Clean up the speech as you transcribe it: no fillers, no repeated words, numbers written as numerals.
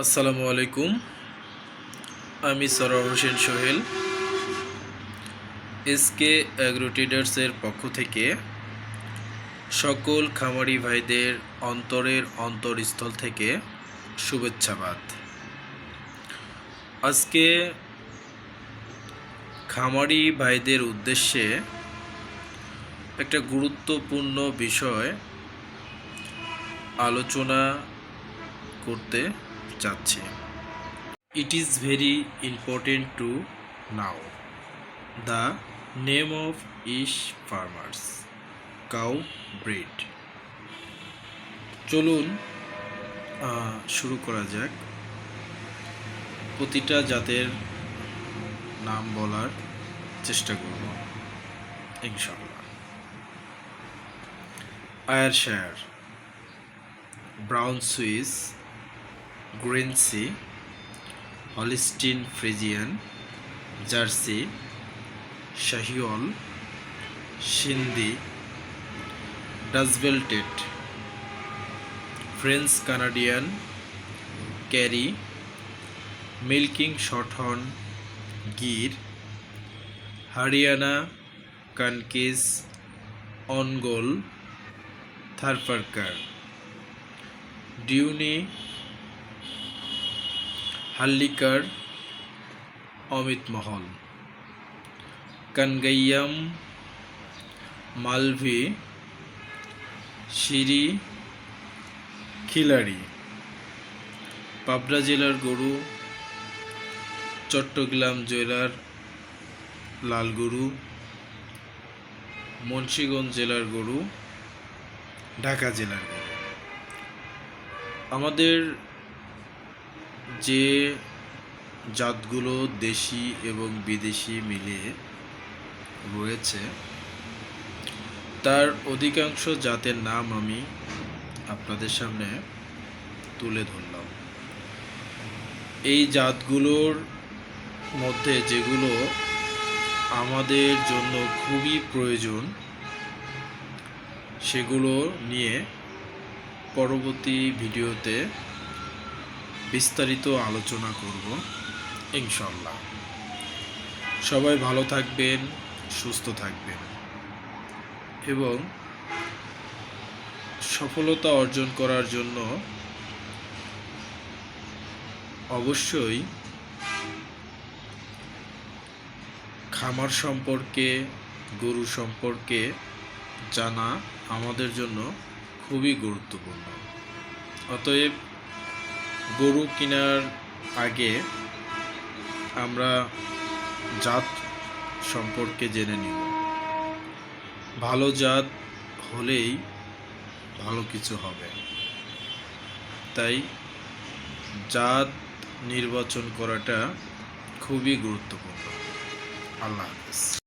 আসসালামু আলাইকুম। আমি সরওয়ার হোসেন সোহেল এসকে অ্যাগ্রো ট্রেডার্সের পক্ষ থেকে সকল খামারি ভাইদের অন্তরের অন্তরস্থল থেকে শুভেচ্ছাবাদ। আজকে খামারি ভাইদের উদ্দেশ্যে একটা গুরুত্বপূর্ণ বিষয় আলোচনা করতে চাচ্ছি। It is very important to know the name of each farmer's cow breed. চলুন শুরু করা যাক। প্রতিটা জাতের নাম বলার চেষ্টা করব ইনশাআল্লাহ। Ayrshire, Brown Swiss, Guernsey, Holstein Friesian, Jersey, Sahiwal, Sindhi, Dutch Belted, French Canadian, Kerry, milking Shorthorn, Gir, Hariana, Kankrej, Ongole, Tharparkar, Deoni, Hallikar, Amrit Mahal, Kangayam, Malvi, সিরি, খিলাড়ি, পাবনা জেলার গরু, চট্টগ্রাম জেলার লাল গরু, মুন্সিগঞ্জ জেলার গরু, ঢাকা জেলার গরু। আমাদের যে জাতগুলো দেশি এবং বিদেশি মিলিয়ে রয়েছে তার অধিকাংশ জাতের নাম আমি আপনাদের সামনে তুলে ধরলাম। এই জাতগুলোর মধ্যে যেগুলো আমাদের জন্য খুবই প্রয়োজন সেগুলো নিয়ে পরবর্তী ভিডিওতে বিস্তারিত আলোচনা করব ইনশাআল্লাহ। সবাই ভালো থাকবেন, সুস্থ থাকবেন এবং সফলতা অর্জন করার জন্য অবশ্যই খামার সম্পর্কে, গরু সম্পর্কে জানা আমাদের জন্য খুবই গুরুত্বপূর্ণ। অতএব গরু কেনার আগে আমরা জাত সম্পর্কে জেনে নিব। ভালো জাত হলেই ভালো কিছু হবে, তাই জাত নির্বাচন করাটা খুবই গুরুত্বপূর্ণ। আল্লাহ হাফেজ।